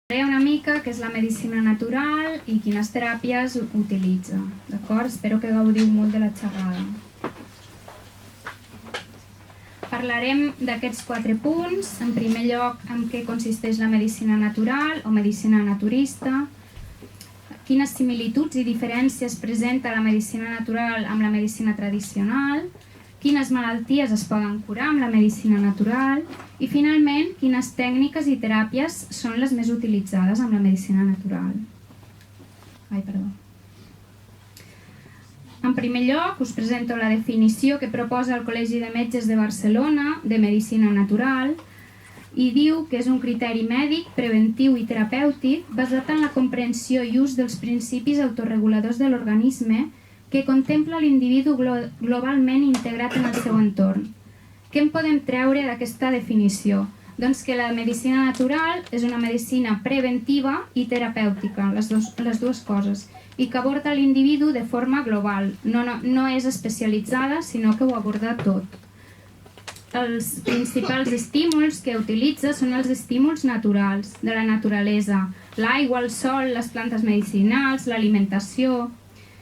Una mica què és la medicina natural i quines teràpies utilitza, d'acord? Espero que gaudiu molt de la xerrada. Parlarem d'aquests 4 punts. En primer lloc, en què consisteix la medicina natural o medicina naturista, quines similituds i diferències presenta la medicina natural amb la medicina tradicional, quines malalties es poden curar amb la medicina natural i, finalment, quines tècniques i teràpies són les més utilitzades amb la medicina natural. En primer lloc, us presento la definició que proposa el Col·legi de Metges de Barcelona de medicina natural i diu que és un criteri mèdic, preventiu i terapèutic basat en la comprensió i ús dels principis autorreguladors de l'organisme que contempla l'individu globalment integrat en el seu entorn. Què en podem treure d'aquesta definició? Doncs que la medicina natural és una medicina preventiva i terapèutica, les dues coses, i que aborda l'individu de forma global. No és especialitzada, sinó que ho aborda tot. Els principals estímuls que utilitza són els estímuls naturals, de la naturalesa, l'aigua, el sol, les plantes medicinals, l'alimentació,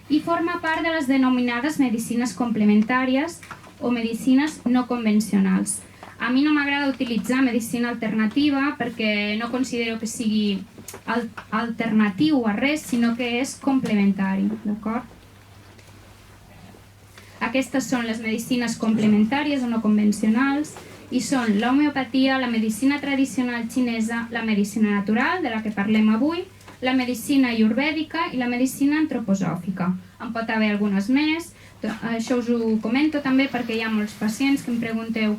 i forma part de les denominades medicines complementàries o medicines no convencionals. A mi no m'agrada utilitzar medicina alternativa perquè no considero que sigui alternatiu a res, sinó que és complementari, d'acord? Aquestes són les medicines complementàries o no convencionals i són l'homeopatia, la medicina tradicional xinesa, la medicina natural, de la que parlem avui, la medicina ayurvèdica i la medicina antroposòfica. En pot haver algunes més, això us ho comento també perquè hi ha molts pacients que em pregunteu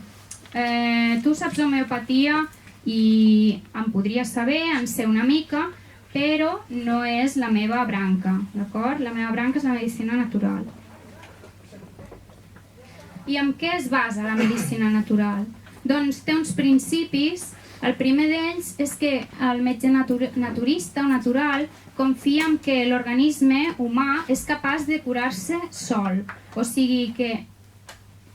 tu saps homeopatia i em podria saber, en sé una mica, però no és la meva branca, d'acord? La meva branca és la medicina natural. I en què es basa la medicina natural? Doncs té uns principis. El primer d'ells és que el metge naturista o natural confia en que l'organisme humà és capaç de curar-se sol. O sigui que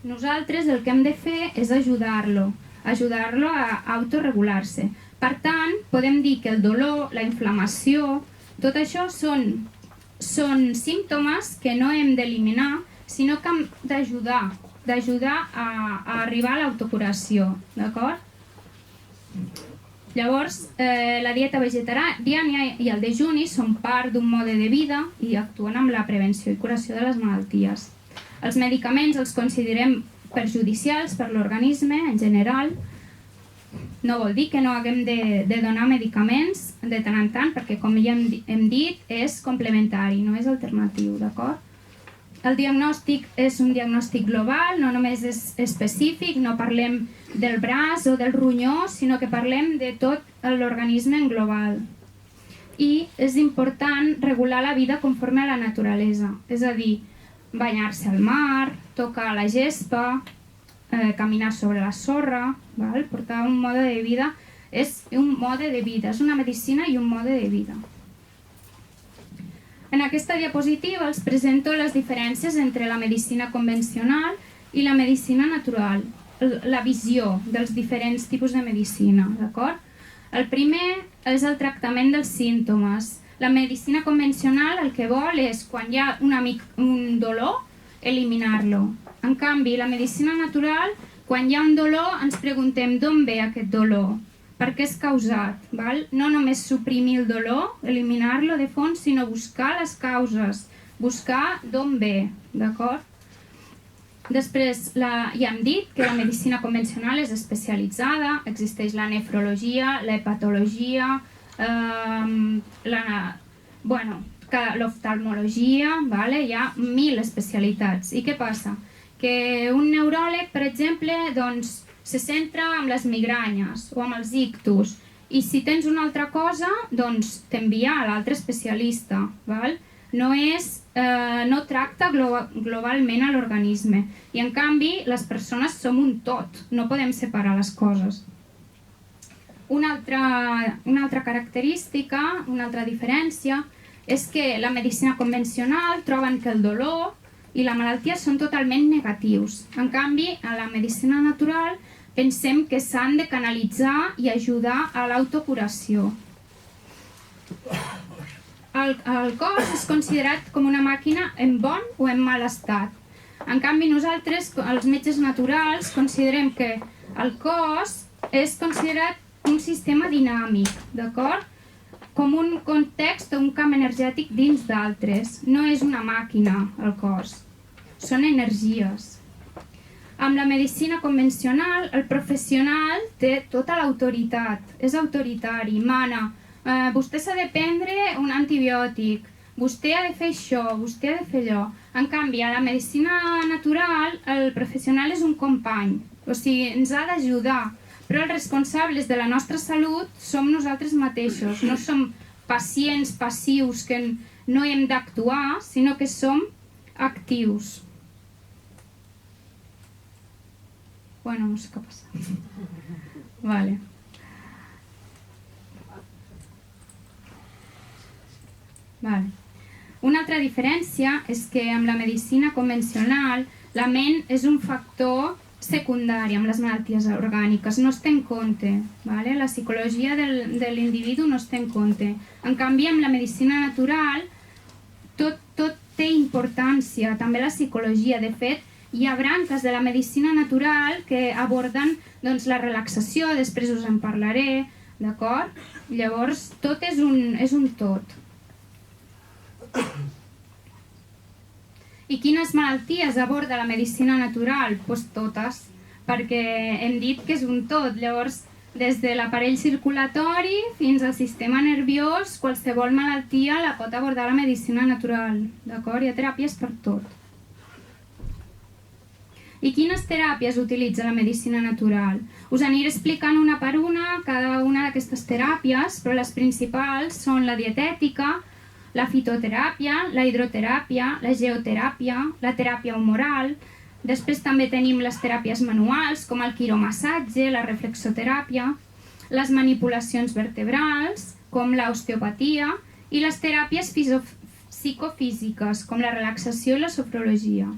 nosaltres el que hem de fer és ajudar-lo a autorregular-se. Per tant, podem dir que el dolor, la inflamació, tot això són símptomes que no hem d'eliminar, sinó que hem d'ajudar a arribar a l'autocuració, d'acord? Llavors, la dieta vegetariana i el dejuni són part d'un mode de vida i actuen amb la prevenció i curació de les malalties. Els medicaments els considerem perjudicials per l'organisme en general. No vol dir que no haguem de donar medicaments de tant en tant, perquè, com ja hem dit, és complementari, no és alternatiu, d'acord? El diagnòstic és un diagnòstic global, no només és específic, no parlem del braç o del ronyó, sinó que parlem de tot l'organisme en global. I és important regular la vida conforme a la naturalesa, és a dir, banyar-se al mar, tocar la gespa, caminar sobre la sorra, portar un mode de vida. És un mode de vida, és una medicina i un mode de vida. En aquesta diapositiva els presento les diferències entre la medicina convencional i la medicina natural, la visió dels diferents tipus de medicina, d'acord? El primer és el tractament dels símptomes. La medicina convencional el que vol és, quan hi ha un dolor, eliminar-lo. En canvi, la medicina natural, quan hi ha un dolor, ens preguntem d'on ve aquest dolor, per què és causat. No només suprimir el dolor, eliminar-lo de fons, sinó buscar les causes, buscar d'on ve, d'acord? Després, ja hem dit que la medicina convencional és especialitzada, existeix la nefrologia, la hepatologia, l'oftalmologia, hi ha 1000 especialitats. I què passa? Que un neuròleg, per exemple, se centra en les migranyes o en els ictus, i si tens una altra cosa, doncs t'envia a l'altre especialista. No tracta globalment a l'organisme. I en canvi, les persones som un tot, no podem separar les coses. Una altra característica, una altra diferència, és que la medicina convencional troben que el dolor i la malaltia són totalment negatius. En canvi, a la medicina natural pensem que s'han de canalitzar i ajudar a l'autocuració. El cos és considerat com una màquina en bon o en mal estat. En canvi, nosaltres, els metges naturals, considerem que el cos és considerat un sistema dinàmic, d'acord? Com un context o un camp energètic dins d'altres. No és una màquina, el cos. Són energies. Amb la medicina convencional, el professional té tota l'autoritat. És autoritari, mana. Vostè s'ha de prendre un antibiòtic. Vostè ha de fer això, vostè ha de fer allò. En canvi, a la medicina natural, el professional és un company. O sigui, ens ha d'ajudar. Però els responsables de la nostra salut som nosaltres mateixos. No som pacients passius que no hem d'actuar, sinó que som actius. Bueno, no sé què passa. Vale. Vale. Una altra diferència és que amb la medicina convencional la ment és un factor secundari amb les malalties orgàniques, no es té en compte, vale? La psicologia de l'individu no es té en compte. En canvi, amb la medicina natural tot té importància, també la psicologia. De fet, hi ha branques de la medicina natural que aborden doncs, la relaxació, després us en parlaré, d'acord? Llavors, tot és un tot. I quines malalties aborda la medicina natural? Doncs totes, perquè hem dit que és un tot. Llavors, des de l'aparell circulatori fins al sistema nerviós, qualsevol malaltia la pot abordar la medicina natural, d'acord? Hi ha teràpies per tot. I quines teràpies utilitza la medicina natural? Us aniré explicant una per una cada una d'aquestes teràpies, però les principals són la dietètica, la fitoteràpia, la hidroteràpia, la geoteràpia, la teràpia humoral. Després també tenim les teràpies manuals, com el quiromassatge, la reflexoteràpia, les manipulacions vertebrals, com l'osteopatia, i les teràpies psicofísiques, com la relaxació i la sofrologia.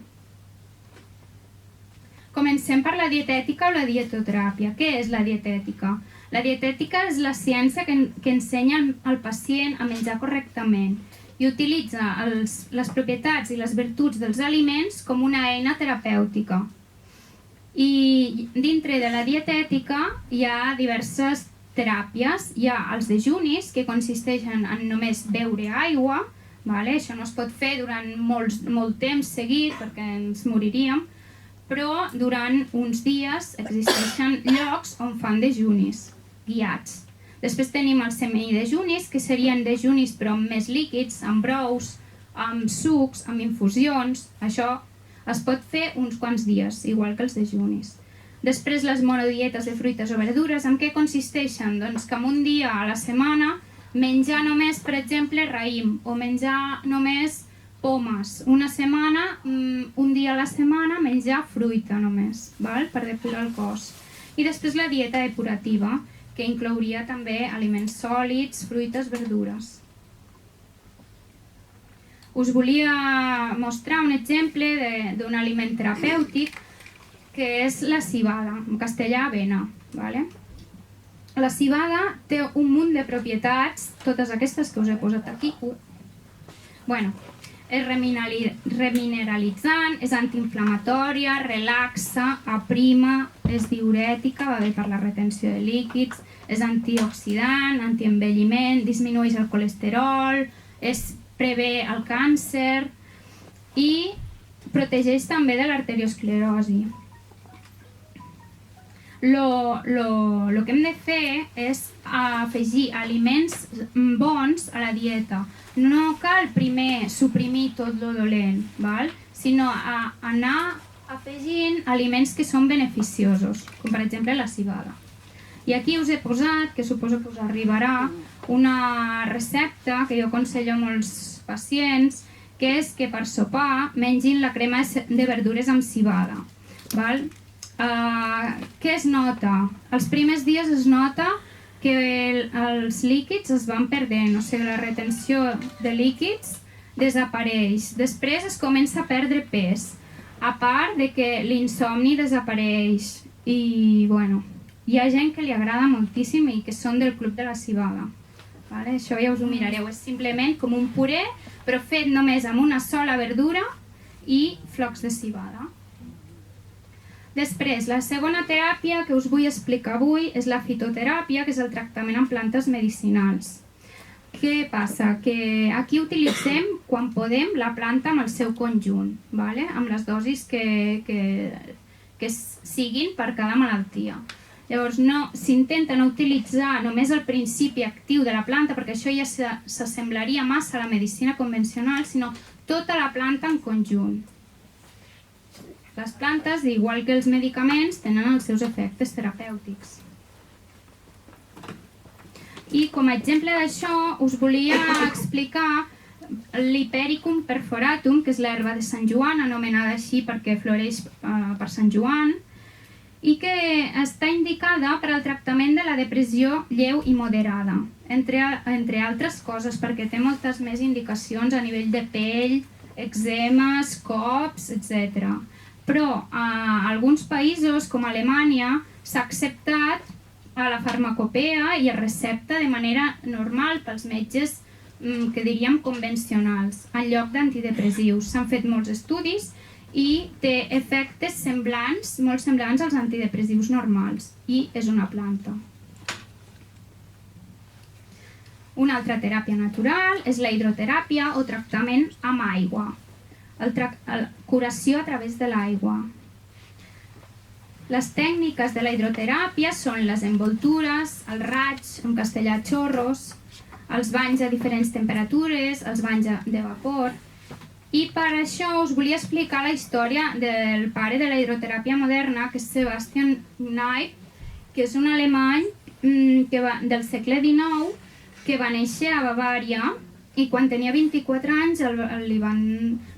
Comencem per la dietètica o la dietoteràpia. Què és la dietètica? La dietètica és la ciència que ensenya al pacient a menjar correctament i utilitza les propietats i les virtuts dels aliments com una eina terapèutica. I dintre de la dietètica hi ha diverses teràpies. Hi ha els dejunis, que consisteixen en només beure aigua, vale? Això no es pot fer durant molt temps seguit perquè ens moriríem, però durant uns dies existeixen llocs on fan dejunis guiats. Després tenim els semidejunis, que serien dejunis però amb més líquids, amb brous, amb sucs, amb infusions. Això es pot fer uns quants dies, igual que els dejunis. Després les monodietes de fruites o verdures, en què consisteixen? Doncs que en un dia a la setmana menjar només, per exemple, raïm, o menjar només pomes. Una setmana, un dia a la setmana, menjar fruita només, val? Per depurar el cos. I després la dieta depurativa, que inclouria també aliments sòlids, fruites, verdures. Us volia mostrar un exemple d'un aliment terapèutic que és la civada, en castellà avena. Vale? La civada té un munt de propietats, totes aquestes que us he posat aquí. Bueno, és remineralitzant, és antiinflamatòria, relaxa, aprima, és diurètica, va bé per la retenció de líquids, és antioxidant, antienvelliment, disminueix el colesterol, prevé el càncer i protegeix també de l'arteriosclerosi. Lo que hem de fer és afegir aliments bons a la dieta. No cal primer suprimir tot lo dolent, val? Sinó anar afegint aliments que són beneficiosos, com per exemple la civada. I aquí us he posat, que suposo que us arribarà, una recepta que jo aconsello a molts pacients, que és que per sopar mengin la crema de verdures amb civada. Val? Què es nota? Els primers dies es nota que els líquids es van perdent, o sigui, la retenció de líquids desapareix. Després es comença a perdre pes, a part de que l'insomni desapareix. I, bueno, hi ha gent que li agrada moltíssim i que són del club de la civada. Això ja us ho mirareu, és simplement com un puré, però fet només amb una sola verdura i flocs de civada. Després, la segona teràpia que us vull explicar avui és la fitoteràpia, que és el tractament amb plantes medicinals. Què passa? Que aquí utilitzem, quan podem, la planta amb el seu conjunt, amb les dosis que siguin per cada malaltia. Llavors, s'intenta no utilitzar només el principi actiu de la planta, perquè això ja s'assemblaria massa a la medicina convencional, sinó tota la planta en conjunt. Les plantes, igual que els medicaments, tenen els seus efectes terapèutics. I com a exemple d'això, us volia explicar l'Hipericum perforatum, que és l'herba de Sant Joan, anomenada així perquè floreix per Sant Joan, i que està indicada per al tractament de la depressió lleu i moderada, entre altres coses, perquè té moltes més indicacions a nivell de pell, eczemes, cops, etc. Però a alguns països, com Alemanya, s'ha acceptat a la farmacopea i es recepta de manera normal pels metges que diríem convencionals, en lloc d'antidepressius. S'han fet molts estudis i té efectes semblants, molt semblants als antidepressius normals, i és una planta. Una altra teràpia natural és la hidroteràpia o tractament amb aigua, curació a través de l'aigua. Les tècniques de la hidroteràpia són les envoltures, el raig, en castellà xorros, els banys a diferents temperatures, els banys de vapor. I per això us volia explicar la història del pare de la hidroteràpia moderna, que és Sebastian Kneip, que és un alemany del segle XIX que va néixer a Bavària i quan tenia 24 anys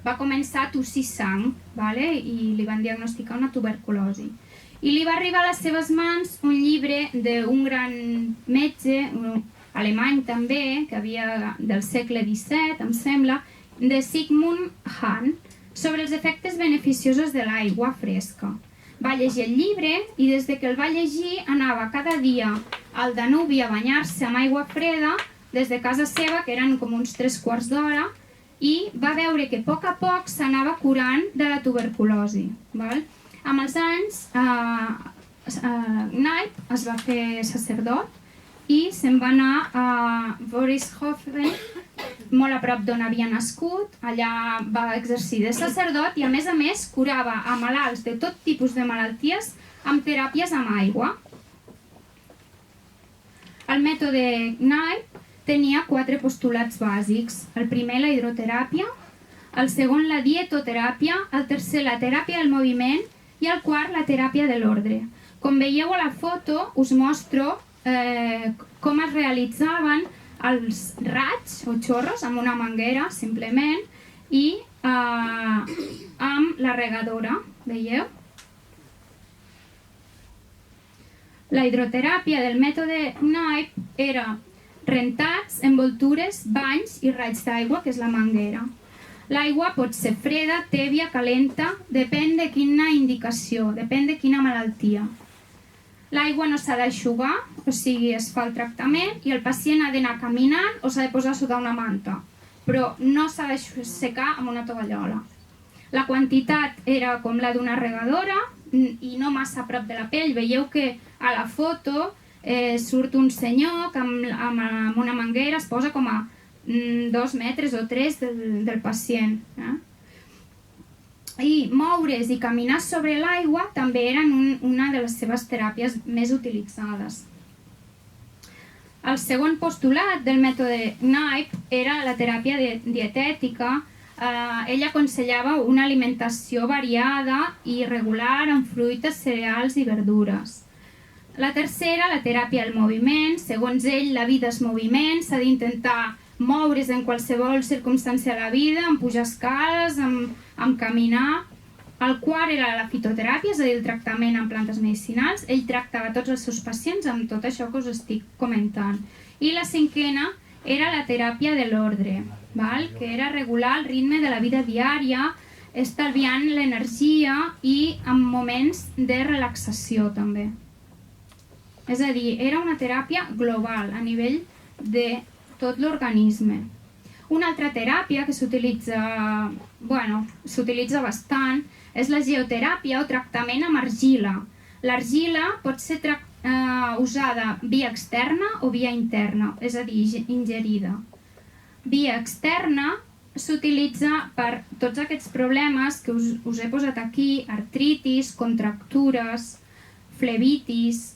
va començar a tossir sang i li van diagnosticar una tuberculosi. I li va arribar a les seves mans un llibre d'un gran metge, alemany també, que havia del segle XVII, em sembla, de Sigmund Hahn, sobre els efectes beneficiosos de l'aigua fresca. Va llegir el llibre i des que el va llegir anava cada dia al Danubi a banyar-se amb aigua freda des de casa seva, que eren com uns 3/4 d'hora, i va veure que a poc s'anava curant de la tuberculosi. Amb els anys, Kneip es va fer sacerdot i se'n va anar a Vorishofen, molt a prop d'on havia nascut. Allà va exercir de sacerdot i a més curava a malalts de tot tipus de malalties amb teràpies amb aigua. El mètode Kneip tenia 4 postulats bàsics. El primer, la hidroteràpia, el segon, la dietoteràpia, el tercer, la teràpia del moviment i el quart, la teràpia de l'ordre. Com veieu a la foto, us mostro com es realitzaven els raigs o xorros amb una manguera, simplement, i amb la regadora, veieu? La hidroteràpia del mètode Kneip era rentats, envoltures, banys i raigs d'aigua, que és la manguera. L'aigua pot ser freda, tèbia, calenta, depèn de quina indicació, depèn de quina malaltia. L'aigua no s'ha d'aixugar, o sigui, es fa el tractament i el pacient ha d'anar caminant o s'ha de posar sota una manta, però no s'ha d'assecar amb una tovallola. La quantitat era com la d'una regadora i no massa a prop de la pell. Veieu que a la foto surt un senyor que amb una manguera es posa com a 2 metres o 3 del pacient. I moure's i caminar sobre l'aigua també eren una de les seves teràpies més utilitzades. El segon postulat del mètode Kneip era la teràpia dietètica. Ell aconsellava una alimentació variada i regular amb fruites, cereals i verdures. La tercera, la teràpia del moviment. Segons ell, la vida és moviment, s'ha d'intentar moure's en qualsevol circumstància de la vida, en pujar escales, en caminar. El quart era la fitoteràpia, és a dir, el tractament amb plantes medicinals. Ell tractava tots els seus pacients amb tot això que us estic comentant. I la cinquena era la teràpia de l'ordre, que era regular el ritme de la vida diària, estalviant l'energia i en moments de relaxació també. És a dir, era una teràpia global a nivell de tot l'organisme. Una altra teràpia que s'utilitza bastant és la geoteràpia o tractament amb argila. L'argila pot ser usada via externa o via interna, és a dir, ingerida. Via externa s'utilitza per tots aquests problemes que us he posat aquí, artritis, contractures, flebitis,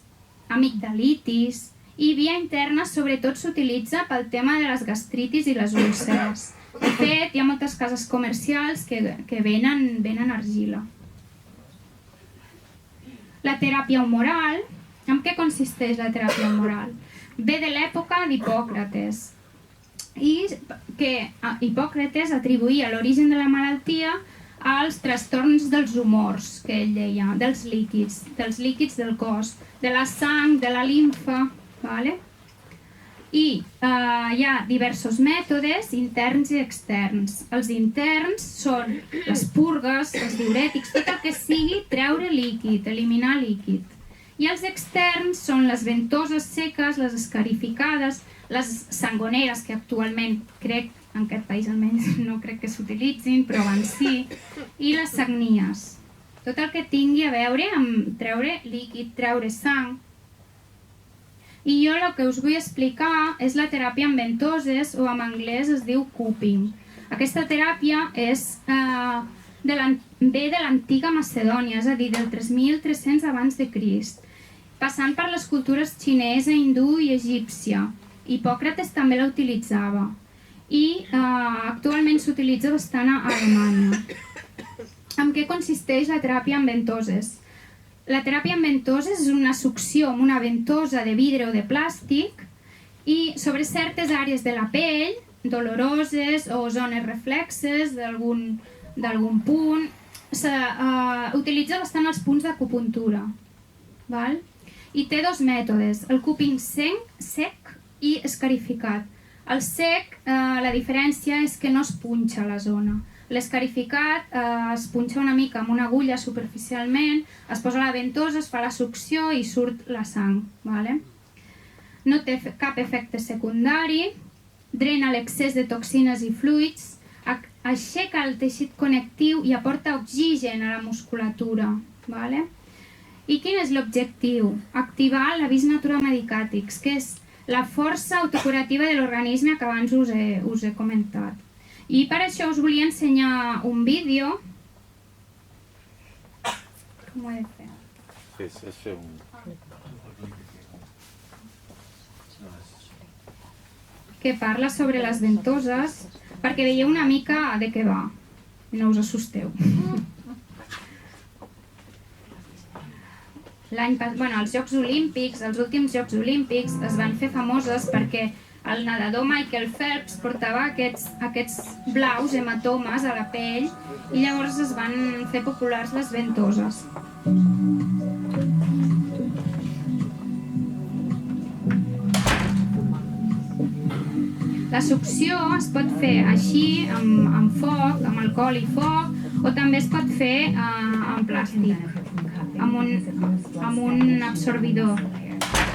amigdalitis, i via interna sobretot s'utilitza pel tema de les gastritis i les úlceres. De fet, hi ha moltes cases comercials que venen argila. La teràpia humoral, en què consisteix la teràpia humoral? Ve de l'època d'Hipòcrates, i que Hipòcrates atribuïa l'origen de la malaltia als trastorns dels humors, que ell deia, dels líquids del cos, de la sang, de la limfa, vale? I hi ha diversos mètodes interns i externs. Els interns són les purgues, els diürètics, tot el que sigui treure líquid, eliminar líquid. I els externs són les ventoses seques, les escarificades, les sangoneres, que actualment crec, en aquest país almenys no crec que s'utilitzin, però abans sí, i les sagnies. Tot el que tingui a veure amb treure líquid, treure sang. I jo el que us vull explicar és la teràpia amb ventoses, o en anglès es diu cupping. Aquesta teràpia ve de l'antiga Macedònia, és a dir, del 3300 abans de Crist, passant per les cultures xinesa, hindú i egípcia. Hipòcrates també la utilitzava i actualment s'utilitza bastant a Alemanya. En què consisteix la teràpia amb ventoses? La teràpia amb ventoses és una succió amb una ventosa de vidre o de plàstic i sobre certes àrees de la pell, doloroses o zones reflexes d'algun punt, s'utilitza bastant els punts d'acupuntura. I té dos mètodes, el cupping sec i escarificat. El sec, la diferència és que no es punxa la zona. L'escarificat es punxa una mica amb una agulla superficialment, es posa la ventosa, es fa la succió i surt la sang. No té cap efecte secundari, drena l'excés de toxines i fluids, aixeca el teixit connectiu i aporta oxigen a la musculatura. I quin és l'objectiu? Activar l'avís natura medicàtrix, que és la força autocurativa de l'organisme que abans us he comentat. I per això us volia ensenyar un vídeo. Com ho he de fer? És fer un... Que parla sobre les ventoses, perquè veieu una mica de què va. No us assusteu. Els Jocs Olímpics, els últims Jocs Olímpics es van fer famoses perquè el nedador Michael Phelps portava aquests blaus hematomes a la pell i llavors es van fer populars les ventoses. La succió es pot fer així, amb foc, amb alcohol i foc, o també es pot fer amb plàstic, amb un absorbidor.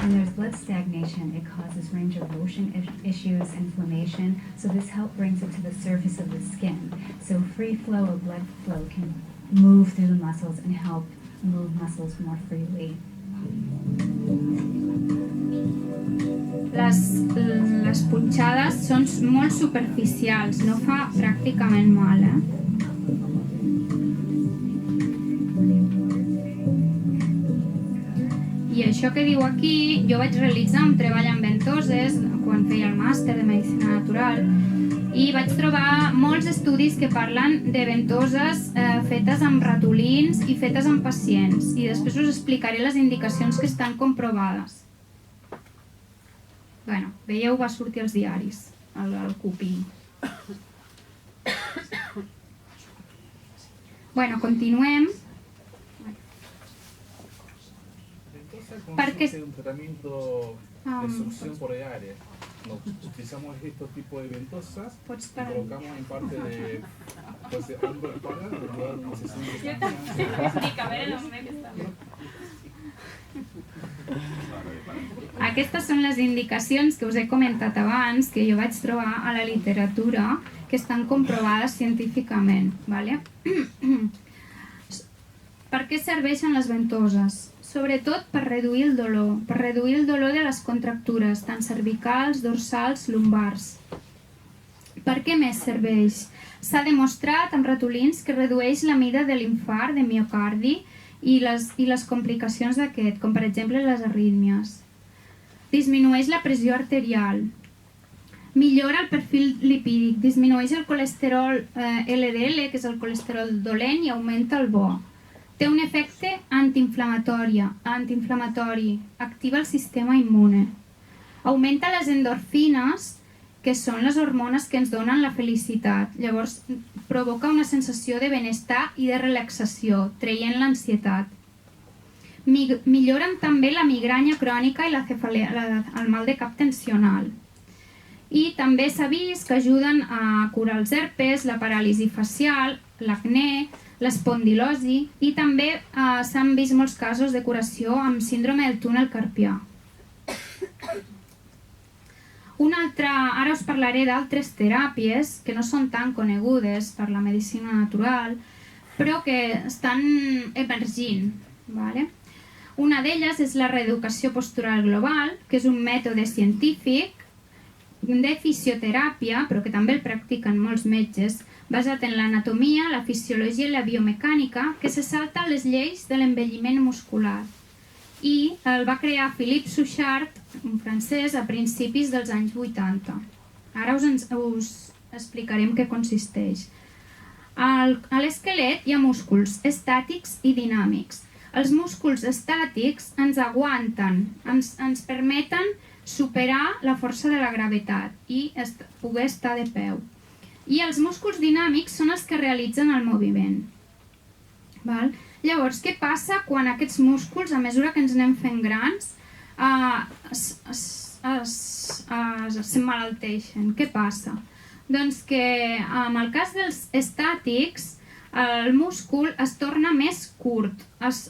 When there's blood stagnation, it causes range of motion issues, inflammation, so this help brings it to the surface of the skin. So free flow of blood flow can move through the muscles and help move muscles more freely. Les punxades són molt superficials, no fa pràcticament mal, I això que diu aquí, jo vaig realitzar un treball amb ventoses quan feia el màster de Medicina Natural i vaig trobar molts estudis que parlen de ventoses fetes amb ratolins i fetes amb pacients i després us explicaré les indicacions que estan comprovades. Veieu, va sortir als diaris, el cupping. Continuem. Consiste en un tratamiento de succión por el área. Utilizamos estos tipos de ventosas y colocamos en parte de hombro y espalda para dar una sesión de caminata. aquestes són les indicacions que us he comentat abans, que jo vaig trobar a la literatura, que estan comprovades científicament. Vale? Per què serveixen les ventoses? Sobretot per reduir el dolor de les contractures, tant cervicals, dorsals, lumbars. Per què més serveix? S'ha demostrat amb ratolins que redueix la mida de l'infart de miocardi i les complicacions d'aquest, com per exemple les arrítmies. Disminueix la pressió arterial. Millora el perfil lipídic, disminueix el colesterol LDL, que és el colesterol dolent, i augmenta el bo. Té un efecte antiinflamatori, activa el sistema immune. Augmenta les endorfines, que són les hormones que ens donen la felicitat. Llavors, provoca una sensació de benestar i de relaxació, traient l'ansietat. Milloren també la migranya crònica i el mal de cap tensional. I també s'ha vist que ajuden a curar els herpes, la paràlisi facial, l'acné, l'espondilosi, i també s'han vist molts casos de curació amb síndrome del túnel carpià. Ara us parlaré d'altres teràpies que no són tan conegudes per la medicina natural, però que estan emergint. Una d'elles és la reeducació postural global, que és un mètode científic de fisioteràpia, però que també el practiquen molts metges, basat en l'anatomia, la fisiologia i la biomecànica, que se salta les lleis de l'envelliment muscular. I el va crear Philippe Suchard, un francès, a principis dels anys 80. Ara us explicarem què consisteix. A l'esquelet hi ha músculs estàtics i dinàmics. Els músculs estàtics ens aguanten, ens permeten superar la força de la gravetat i poder estar de peu. I els músculs dinàmics són els que realitzen el moviment. Llavors, què passa quan aquests músculs, a mesura que ens anem fent grans, s'emmalalteixen? Què passa? Doncs que en el cas dels estàtics, el múscul es torna més curt, es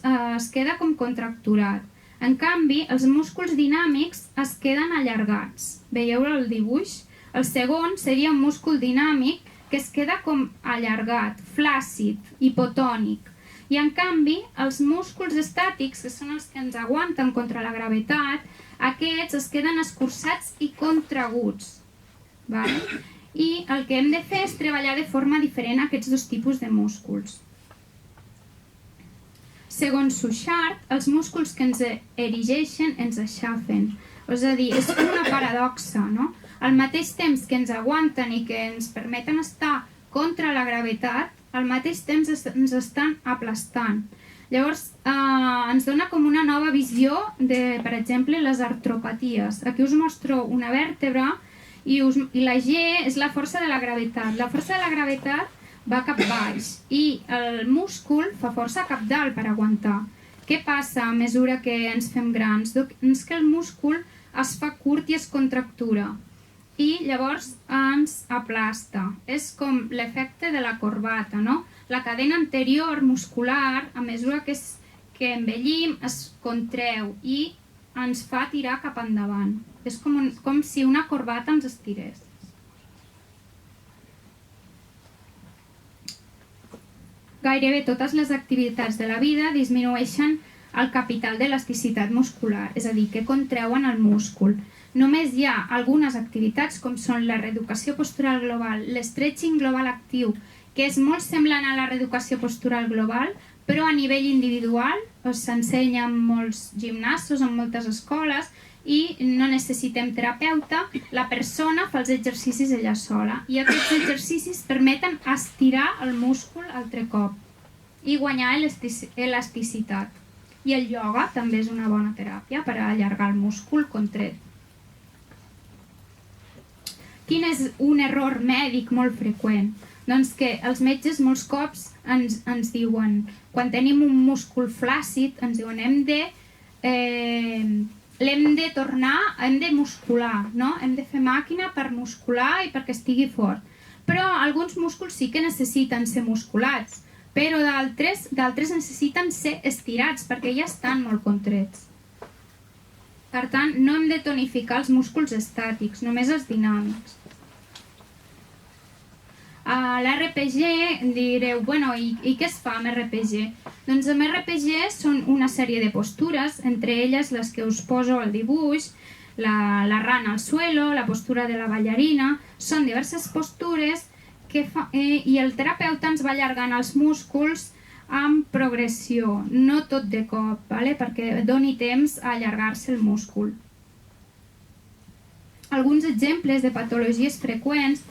queda com contracturat. En canvi, els músculs dinàmics es queden allargats. Veieu el dibuix? El segon seria un múscul dinàmic que es queda com allargat, flàcid, hipotònic. I en canvi, els músculs estàtics, que són els que ens aguanten contra la gravetat, aquests es queden escurçats i contraguts. I el que hem de fer és treballar de forma diferent aquests dos tipus de músculs. Segons Suchard, els músculs que ens erigeixen ens aixafen. És a dir, és com una paradoxa, no? Al mateix temps que ens aguanten i que ens permeten estar contra la gravetat, al mateix temps ens estan aplastant. Llavors, ens dona com una nova visió de, per exemple, les artropaties. Aquí us mostro una vèrtebra i la G és la força de la gravetat. La força de la gravetat va cap baix i el múscul fa força cap dalt per aguantar. Què passa a mesura que ens fem grans? Doncs que el múscul es fa curt i es contractura i llavors ens aplasta. És com l'efecte de la corbata, no? La cadena anterior muscular, a mesura que envellim, es contreu i ens fa tirar cap endavant. És com si una corbata ens estirés. Gairebé totes les activitats de la vida disminueixen el capital d'elasticitat muscular, és a dir, que contreuen el múscul. Només hi ha algunes activitats com són la reeducació postural global, l'stretching global actiu, que és molt semblant a la reeducació postural global, però a nivell individual, s'ensenya en molts gimnasos, en moltes escoles, i no necessitem terapeuta, la persona fa els exercicis ella sola, i aquests exercicis permeten estirar el múscul altre cop i guanyar elasticitat. I el ioga també és una bona teràpia per allargar el múscul contret. Quin és un error mèdic molt freqüent? Doncs que els metges molts cops ens diuen, quan tenim un múscul flàcid, ens diuen l'hem de tornar, hem de muscular, no? Hem de fer màquina per muscular i perquè estigui fort. Però alguns músculs sí que necessiten ser musculats, però d'altres necessiten ser estirats perquè ja estan molt contrets. Per tant, no hem de tonificar els músculs estàtics, només els dinàmics. A l'RPG direu, bueno, i què es fa amb RPG? Doncs amb RPG són una sèrie de postures, entre elles les que us poso al dibuix, la rana al suelo, la postura de la ballarina, són diverses postures i el terapeuta ens va allargant els músculs amb progressió, no tot de cop, perquè doni temps a allargar-se el múscul. Alguns exemples de patologies freqüents.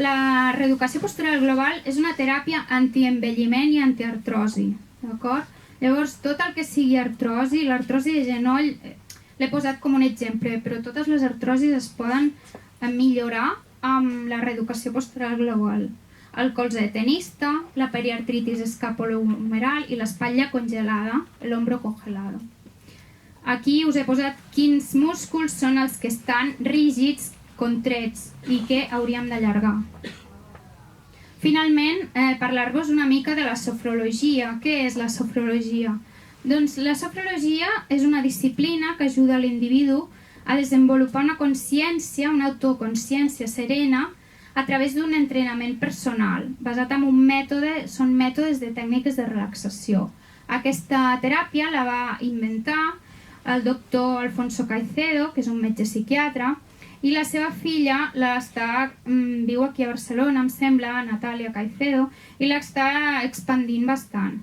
La reeducació postural global és una teràpia antienvelliment i antiartrosi, d'acord? Llavors, tot el que sigui artrosi, l'artrosi de genoll, l'he posat com un exemple, però totes les artrosis es poden millorar amb la reeducació postural global. El colze tenista, la periartritis escapulohumeral i l'espatlla congelada, l'hombro congelado. Aquí us he posat quins músculs són els que estan rígids, contrets i que hauríem d'allargar. Finalment, parlar-vos una mica de la sofrologia. Què és la sofrologia? Doncs la sofrologia és una disciplina que ajuda l'individu a desenvolupar una consciència, una autoconsciència serena a través d'un entrenament personal, basat en un mètode, són mètodes de tècniques de relaxació. Aquesta teràpia la va inventar el doctor Alfonso Caicedo, que és un metge psiquiatre, i la seva filla viu aquí a Barcelona, em sembla, Natàlia Caicedo, i l'està expandint bastant.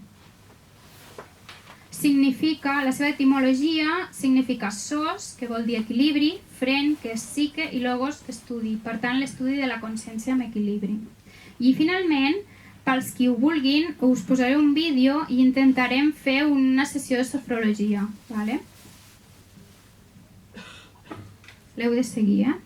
La seva etimologia significa sos, que vol dir equilibri, fren, que és psique, i logos, estudi. Per tant, l'estudi de la consciència amb equilibri. I finalment, pels qui ho vulguin, us posaré un vídeo i intentarem fer una sessió de sofrologia. L'heu de seguir,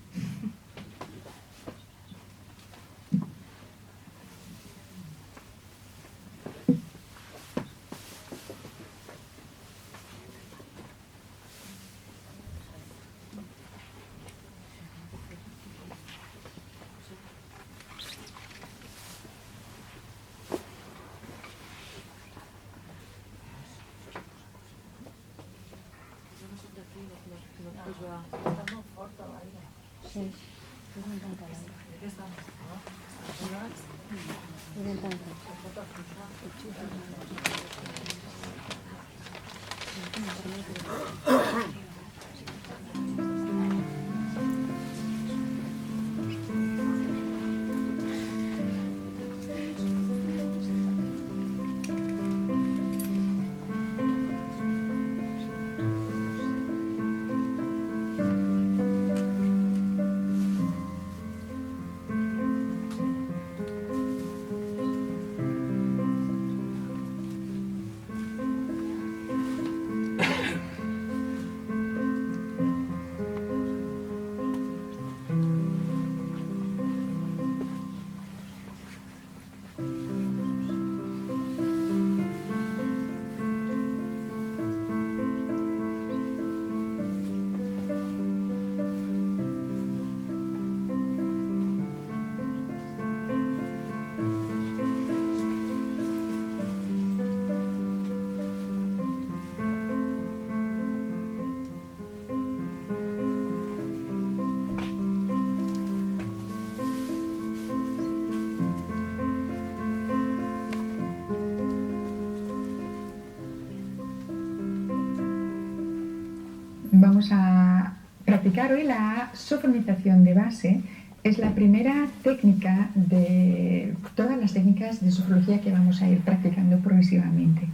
Vamos a practicar hoy la sofronización de base. Es la primera técnica de todas las técnicas de sofrología que vamos a ir practicando progresivamente.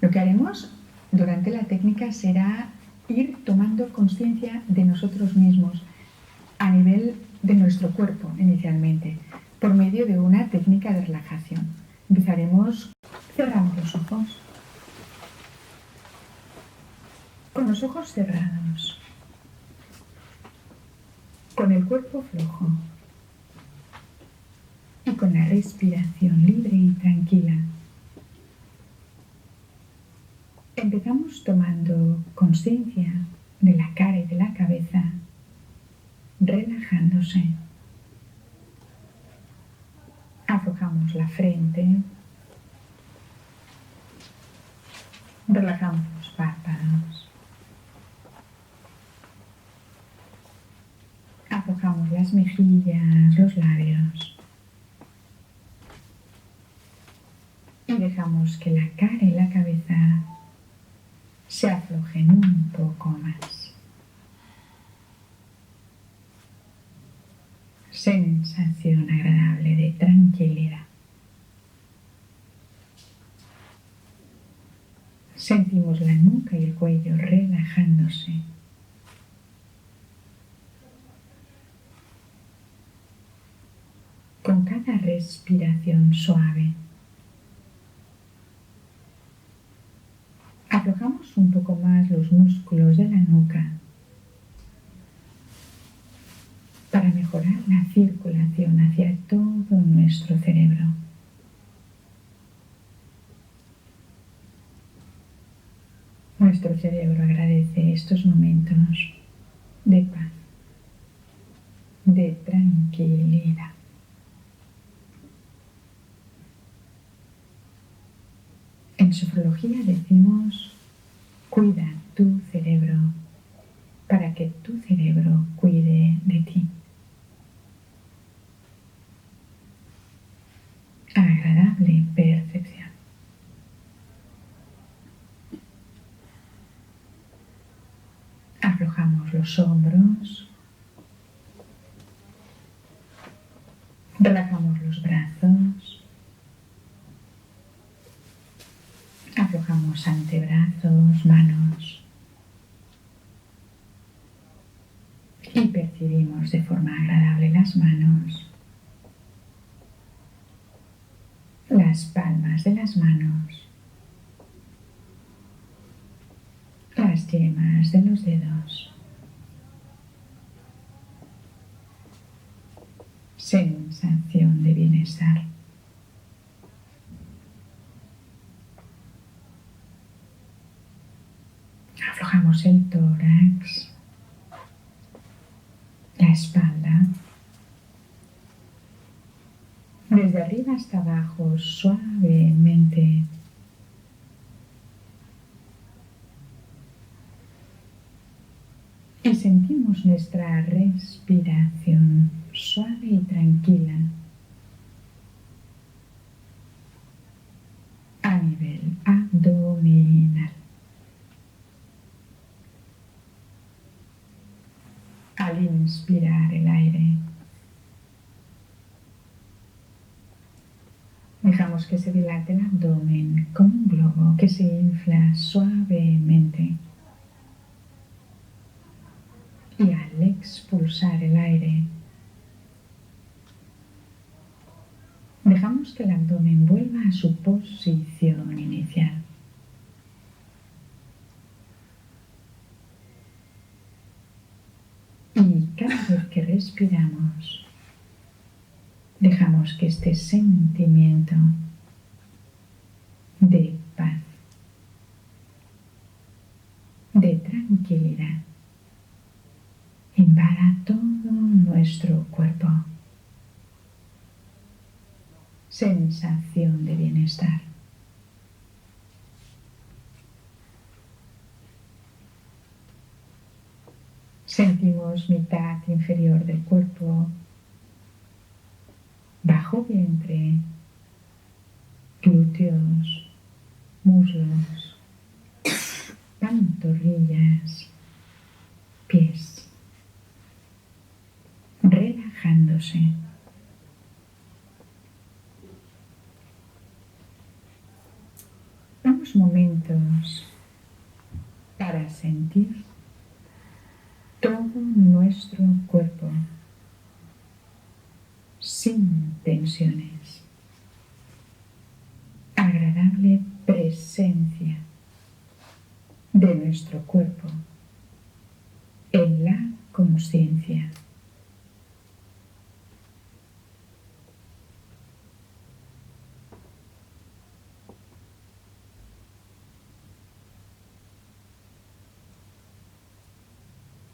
Lo que haremos durante la técnica será ir tomando conciencia de nosotros mismos a nivel de nuestro cuerpo inicialmente, por medio de una técnica de relajación. Empezaremos cerrando los ojos. Con los ojos cerrados, con el cuerpo flojo y con la respiración libre y tranquila. Empezamos tomando conciencia de la cara y de la cabeza, relajándose. Aflojamos la frente, relajamos los párpados. las mejillas, los labios. Y dejamos que la cara y la cabeza se aflojen un poco más. Sensación agradable de tranquilidad. Sentimos la nuca y el cuello relajándose. Con cada respiración suave, aflojamos un poco más los músculos de la nuca para mejorar la circulación hacia todo nuestro cerebro. Nuestro cerebro agradece estos momentos de paz, de tranquilidad. En sofrología decimos, cuida tu cerebro para que tu cerebro cuide de ti. Agradable percepción. Aflojamos los hombros, relajamos los brazos, aflojamos antebrazos, manos y percibimos de forma agradable las manos, las palmas de las manos, las yemas de los dedos. Sensación de bienestar. Aflojamos el tórax, la espalda, desde arriba hasta abajo, suavemente. Y sentimos nuestra respiración suave y tranquila a nivel abdominal. Al inspirar el aire, dejamos que se dilate el abdomen como un globo que se infla suavemente. Y al expulsar el aire, dejamos que el abdomen vuelva a su posición inicial. Y cada vez que respiramos, dejamos que este sentimiento de paz, de tranquilidad, invada todo nuestro cuerpo. Sensación de bienestar. Sentimos mitad inferior del cuerpo, bajo vientre, glúteos, muslos, pantorrillas, pies, relajándose. Unos momentos para sentir todo nuestro cuerpo sin tensiones. Agradable presencia de nuestro cuerpo en la consciencia.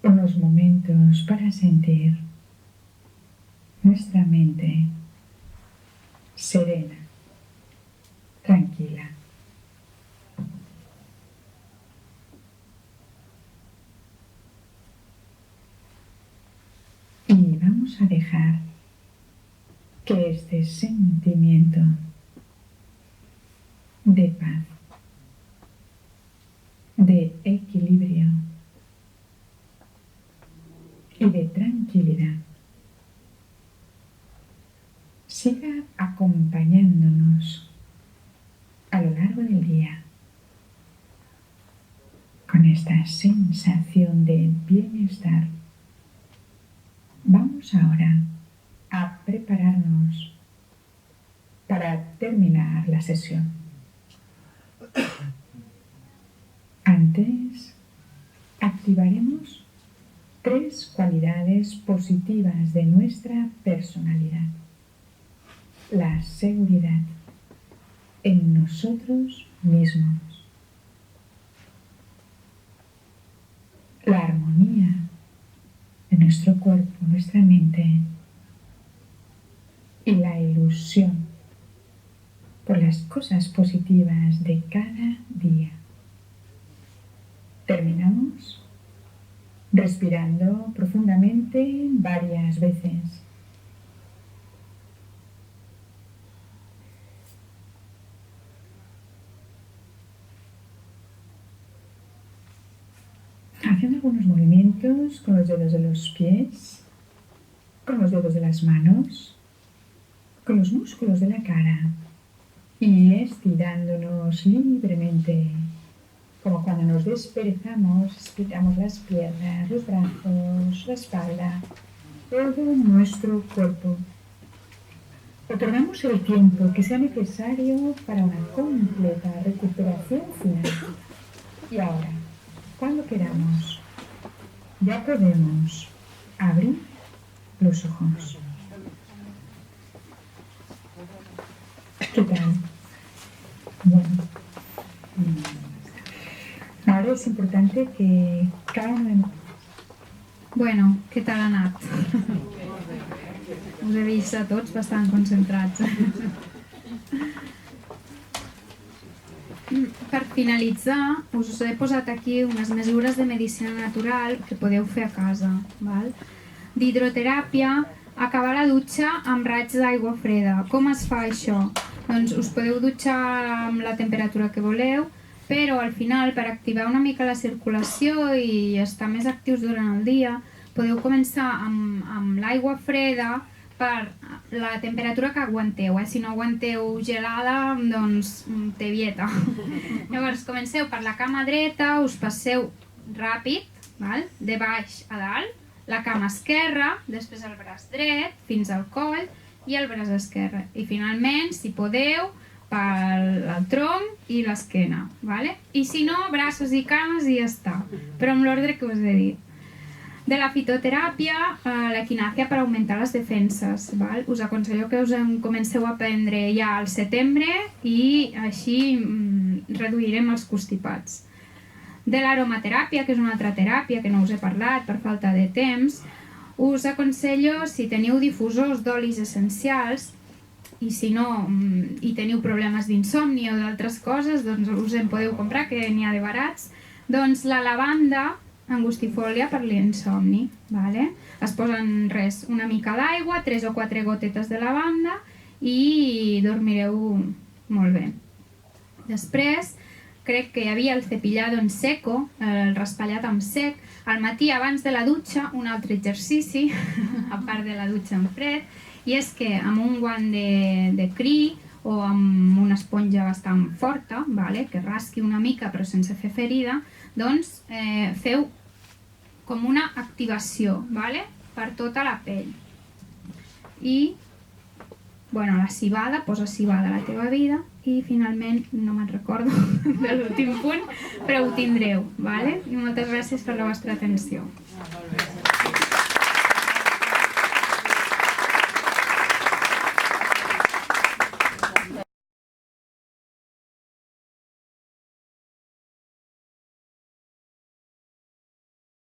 Unos momentos para sentir nuestra mente serena, tranquila. Y vamos a dejar que este sentimiento de paz, de equilibrio y de tranquilidad siga acompañándonos a lo largo del día con esta sensación de bienestar. Vamos ahora a prepararnos para terminar la sesión. Antes, activaremos 3 cualidades positivas de nuestra personalidad. La seguridad en nosotros mismos, la armonía de nuestro cuerpo, nuestra mente y la ilusión por las cosas positivas de cada día. Terminamos respirando profundamente varias veces. Haciendo algunos movimientos con los dedos de los pies, con los dedos de las manos, con los músculos de la cara y estirándonos libremente, como cuando nos desperezamos, estiramos las piernas, los brazos, la espalda, todo nuestro cuerpo. Otorgamos el tiempo que sea necesario para una completa recuperación final. Y ahora, cuando queramos, ya podemos abrir los ojos. ¿Qué tal? Bueno, ahora és important que cada una... Bueno, què tal ha anat? Us he vist a tots bastant concentrats. Per finalitzar, us he posat aquí unes mesures de medicina natural que podeu fer a casa. D'hidroteràpia, acabar la dutxa amb raigs d'aigua freda. Com es fa això? Doncs us podeu dutxar amb la temperatura que voleu, però al final, per activar una mica la circulació i estar més actius durant el dia, podeu començar amb l'aigua freda per la temperatura que aguanteu. Si no aguanteu gelada, doncs té vieta. Llavors, comenceu per la cama dreta, us passeu ràpid, de baix a dalt, la cama esquerra, després el braç dret fins al coll i el braç esquerre. I finalment, si podeu, pel tronc i l'esquena. I si no, braços i cames i ja està. Però amb l'ordre que us he dit. De la fitoteràpia, l'equinàcia per augmentar les defenses. Us aconsello que us en comenceu a prendre ja al setembre i així reduirem els constipats. De l'aromateràpia, que és una altra teràpia que no us he parlat per falta de temps, us aconsello, si teniu difusors d'olis essencials i si no, i teniu problemes d'insomni o d'altres coses, doncs us en podeu comprar, que n'hi ha de barats, doncs la lavanda angustifòlia per l'insomni. Es posen una mica d'aigua, 3 o 4 gotetes de lavanda i dormireu molt bé. Després, crec que hi havia el cepillado en seco, el raspallat en sec. Al matí, abans de la dutxa, un altre exercici, a part de la dutxa en fred, i és que amb un guant de cri o amb una esponja bastant forta, que rasqui una mica però sense fer ferida, doncs feu com una activació per tota la pell. I la civada, posa civada a la teva vida i finalment, no me'n recordo de l'últim punt, però ho tindreu. I moltes gràcies per la vostra atenció.